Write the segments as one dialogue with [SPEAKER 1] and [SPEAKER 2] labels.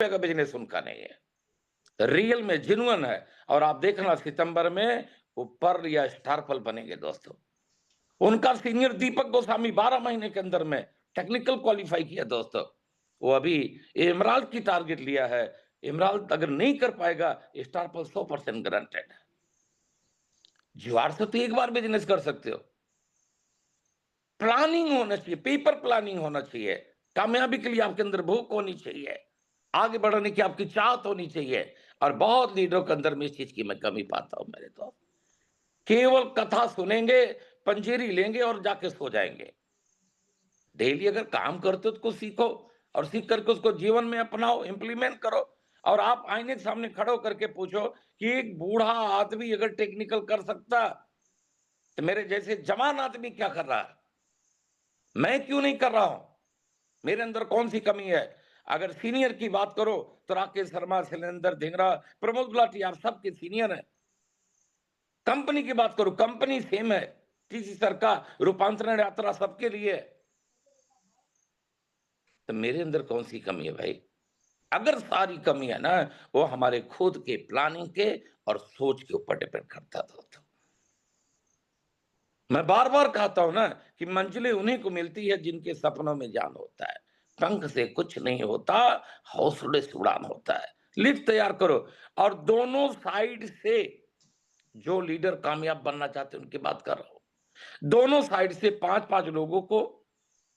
[SPEAKER 1] का बिजनेस उनका नहीं है, रियल में जेन्युइन है। और आप देखना सितंबर में वो पर्ल या स्टार पर्ल बनेंगे दोस्तों। उनका सीनियर दीपक गोस्वामी 12 महीने के अंदर में टेक्निकल क्वालिफाई किया दोस्तों। वो अभी एमराल्ड की टारगेट लिया है। एमराल्ड अगर नहीं कर पाएगा, स्टार पर्ल 100% गारंटेड है। जुगाड़ से तो एक बार बिजनेस कर सकते हो। प्लानिंग होना चाहिए, पेपर प्लानिंग होना चाहिए। कामयाबी के लिए आपके अंदर भूख होनी चाहिए, आगे बढ़ने की आपकी चाहत होनी चाहिए। और बहुत लीडरों के अंदर में इस चीज की मैं कमी पाता हूं मेरे दोस्त। केवल कथा सुनेंगे, पंजेरी लेंगे और जाके सो जाएंगे। डेली अगर काम करते हो तो कुछ सीखो, और सीख करके उसको जीवन में अपनाओ, इंप्लीमेंट करो। और आप आईने के सामने खड़े होकर के पूछो कि एक बूढ़ा आदमी अगर टेक्निकल कर सकता, तो मेरे जैसे जवान आदमी क्या कर रहा है, मैं क्यों नहीं कर रहा हूं? मेरे अंदर कौन सी कमी है? अगर सीनियर की बात करो तो राकेश शर्मा, शैलेंद्र धिंगरा, प्रमोद गुलाटी, आप सबके सीनियर हैं। कंपनी की बात करो, कंपनी सेम है। टीसी सर का रूपांतरण यात्रा सबके लिए है। तो मेरे अंदर कौन सी कमी है भाई? अगर सारी कमी है ना, वो हमारे खुद के प्लानिंग के और सोच के ऊपर डिपेंड करता था। मैं बार बार कहता हूं ना कि मंजिलें उन्हीं को मिलती है जिनके सपनों में जान होता है। पंख से कुछ नहीं होता, हौसले से उड़ान होता है। लिस्ट तैयार करो, और दोनों साइड से जो लीडर कामयाब बनना चाहते हैं उनकी बात कर रहा हूं। दोनों साइड से 5-5 लोगों को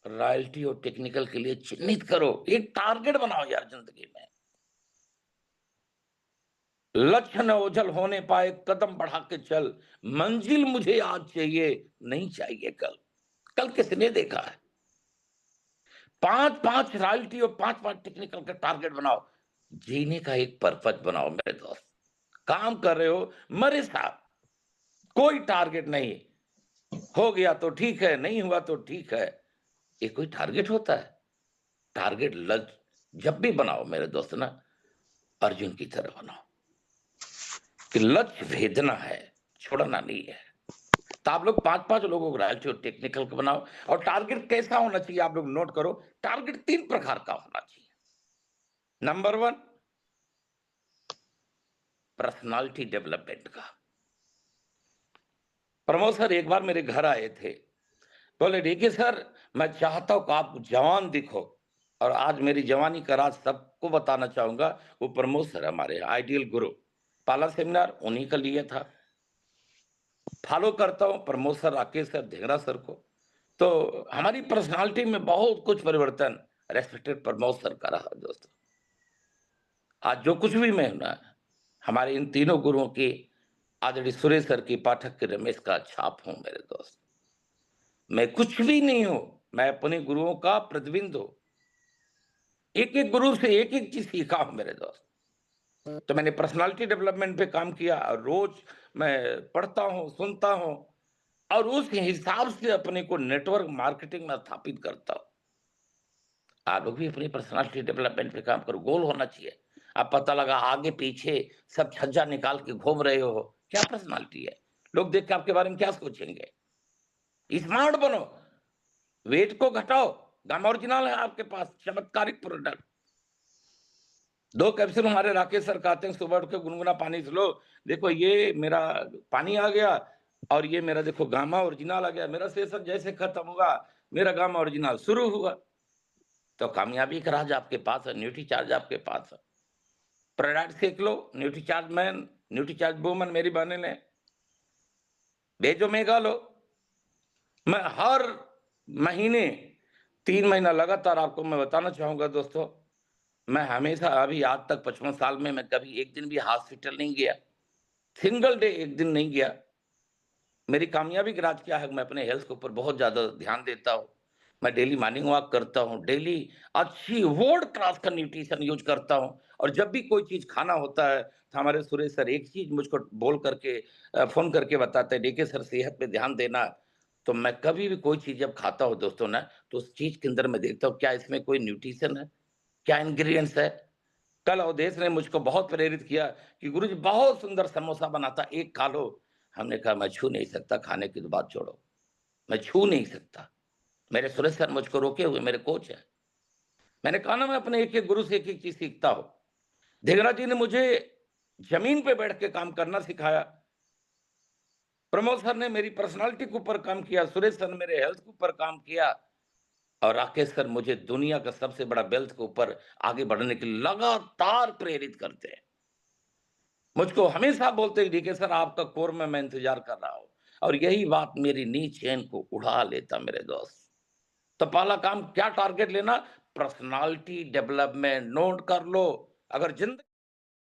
[SPEAKER 1] रॉयल्टी और टेक्निकल के लिए चिन्हित करो। एक टारगेट बनाओ यार जिंदगी में। लक्ष्य न ओझल होने पाए, कदम बढ़ा के चल। मंजिल मुझे आज चाहिए, नहीं चाहिए कल। कल किसने देखा है? 5-5 रॉयल्टी और 5-5 टेक्निकल का टारगेट बनाओ। जीने का एक पर्पज बनाओ मेरे दोस्त। काम कर रहे हो, मरे साहब, कोई टारगेट नहीं। हो गया तो ठीक है, नहीं हुआ तो ठीक है। ये कोई टारगेट होता है? टारगेट लक्ष्य जब भी बनाओ मेरे दोस्त ना, अर्जुन की तरह बनाओ कि लक्ष्य भेदना है, छोड़ना नहीं है। तो आप लोग 5-5 लोगों को रॉयल्टी और टेक्निकल का बनाओ। और टारगेट कैसा होना चाहिए आप लोग नोट करो। टारगेट 3 प्रकार का होना चाहिए। नंबर 1, पर्सनालिटी डेवलपमेंट का। प्रमोद सर एक बार मेरे घर आए थे, बोले देखिए सर, मैं चाहता हूं कि आप जवान दिखो। और आज मेरी जवानी का राज सबको बताना चाहूंगा। वो प्रमोद सर हमारे आइडियल गुरु, पहला सेमिनार उन्हीं का लिया था। फॉलो करता हूं Pramod sir, Rakesh sir, Dhingra sir को। तो हमारी पर्सनालिटी में बहुत कुछ परिवर्तन रेस्पेक्टेड प्रमोद सर का रहा दोस्तों। आज जो कुछ भी मैं हूं ना, हमारे इन तीनों गुरुओं की, आदरणीय सुरेश सर की, पाठक के, रमेश का छाप हूं मेरे दोस्त। मैं कुछ भी नहीं हूं, मैं अपने गुरुओं का प्रतिबिंब हूं। एक एक गुरु से एक एक चीज सीखा हूं मेरे दोस्त। तो मैंने पर्सनालिटी डेवलपमेंट पे काम किया, और रोज मैं पढ़ता हूं, सुनता हूं, और उस हिसाब से अपने को नेटवर्क मार्केटिंग में स्थापित करता हूं। आप लोग भी अपनी पर्सनालिटी डेवलपमेंट पे काम करो, गोल होना चाहिए। अब पता लगा आगे पीछे सब छज्जा निकाल के घूम रहे हो, क्या पर्सनालिटी है? लोग देख के आपके बारे में क्या सोचेंगे? स्मार्ट बनो, वेट को घटाओ। गामा ओरिजिनल है आपके पास, चमत्कारिक प्रोडक्ट। 2 कैप्सूल हमारे राकेश सर कहते हैं सुबह उठ के गुनगुना पानी से लो। देखो ये मेरा पानी आ गया, और ये मेरा देखो गामा ओरिजिनल आ गया। मेरा सेशन जैसे खत्म हुआ, मेरा गामा ओरिजिनल शुरू हुआ। तो कामयाबी का राज आपके पास है, न्यूट्री चार्ज आपके पास है। प्रोडक्ट सीख लो, Nutricharge man, Nutricharge woman मेरी बहने ने, भेजो मेगा लो। मैं हर महीने 3 महीना लगातार, आपको मैं बताना चाहूंगा दोस्तों, मैं हमेशा अभी आज तक 55 साल में मैं कभी एक दिन भी हॉस्पिटल नहीं गया। सिंगल डे एक दिन नहीं गया। मेरी कामयाबी का राज क्या है? मैं अपने हेल्थ के ऊपर बहुत ज्यादा ध्यान देता हूँ। मैं डेली मॉर्निंग वॉक करता हूँ, डेली अच्छी वर्ल्ड क्लास का न्यूट्रिशन यूज करता हूँ। और जब भी कोई चीज खाना होता है तो हमारे सुरेश सर एक चीज मुझको बोल करके, फोन करके बताते हैं, देखिए सर सेहत पे ध्यान देना। तो मैं कभी भी कोई चीज जब खाता हूँ दोस्तों ना, तो उस चीज के अंदर मैं देखता हूँ क्या इसमें कोई न्यूट्रिशन है, क्या इंग्रेडिएंट्स है। कल अवधेश ने मुझको बहुत प्रेरित किया कि गुरुजी बहुत सुंदर समोसा बनाता, एक खा लो। हमने कहा मैं छू नहीं सकता, खाने की तो बात छोड़ो, मैं छू नहीं सकता। मेरे सुरेश सर मुझको रोके हुए, मेरे कोच है। मैंने कहा ना मैं अपने एक-एक गुरु से एक-एक चीज़ सीखता हूँ। देवराज जी ने मुझे ज़मीन पे बैठ के काम करना सिखाया। प्रमोद सर ने मेरी पर्सनैलिटी के ऊपर काम किया, सुरेश सर ने मेरे हेल्थ के ऊपर काम किया और राकेश सर मुझे दुनिया का सबसे बड़ा वेल्थ के ऊपर आगे बढ़ने के लिए लगातार प्रेरित करते हैं। मुझको हमेशा बोलते हैं, "डीके सर आपका कोर में मैं इंतज़ार कर रहा हूँ।" और यही बात मेरी नी चैन को उड़ा लेता मेरे दोस्त। तो पहला काम क्या टारगेट लेना? पर्सनैलिटी डेवलपमेंट नोट कर लो। अगर जिंदगी